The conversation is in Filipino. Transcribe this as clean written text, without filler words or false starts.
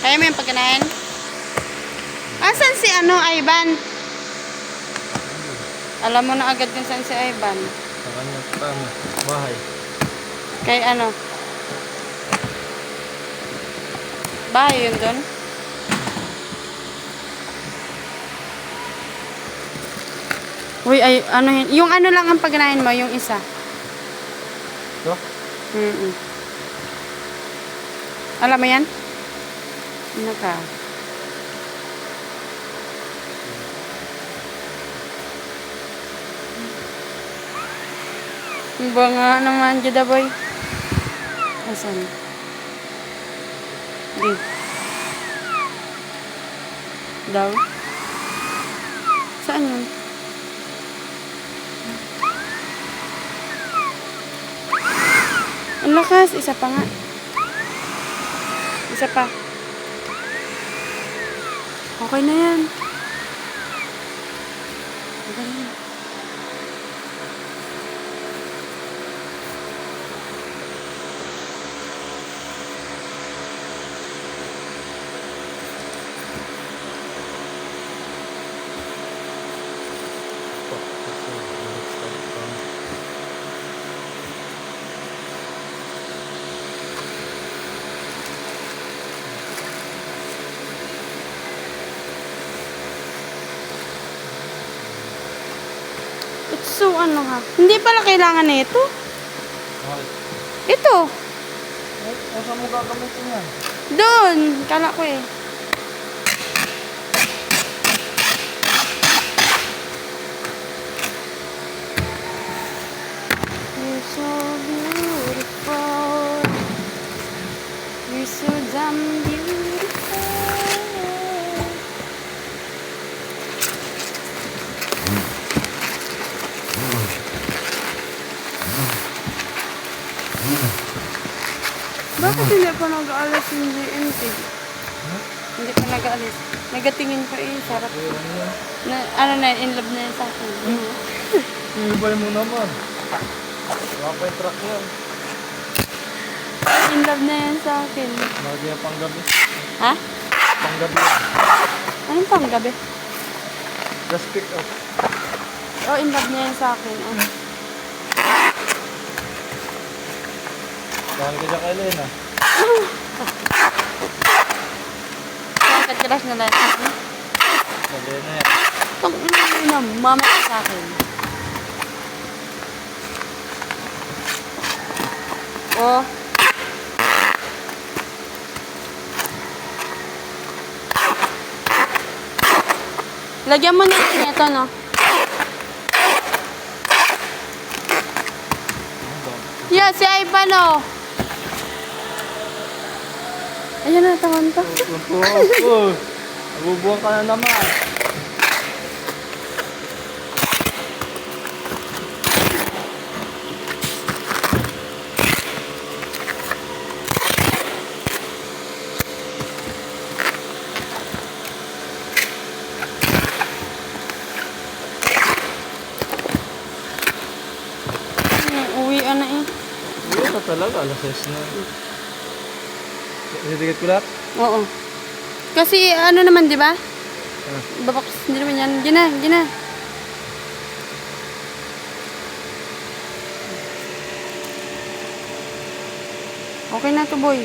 Kaya mo yung pagkanain? Asan si Ivan? Alam mo na agad kung saan si Ivan. Sa kanya bahay. Kay bahay yun doon? Uy, ay, yung lang ang pagkanain mo, yung isa. Ito? Alam mo yan? Ano ka? Iba nga naman, Jada boy. Asan? Di. Daw? Saan yun? Ang lakas, isa pa nga. Isa pa. Okay na yan. Okay na yan. So, ha? Hindi pala kailangan na ito. Okay. Ito. Saan mo gagamitin yan? Doon. Kala ko eh. You're so beautiful. You're so damn beautiful. Bakit hindi pa nag-aalis yung GMT? Hindi pa nag-aalis. Nagatingin pa eh. Sarap. In love na yan sa akin. Ibay mo naman. Wala pa yung truck yan. In love na yan sa akin. Lagi yan panggabi. Ha? Panggabi. Anong panggabi? Just pick up. Oh, in love na yan sa akin. Dahil ka dyan kay Lena. Kagkalas na lang. Kay Lena yan. Itong na mamaya sa akin. Oh. Lagyan mo na ito, no? Yeah, si Ivan, oh. Ayan na, tawan pa. Nabubuhan ka na naman. Uwian na eh. Uwi ka talaga, alas 6 na. Sisigit ko lahat? Oo. Kasi naman, di ba? Babaks, hindi naman yan. Gina. Okay na to, boy.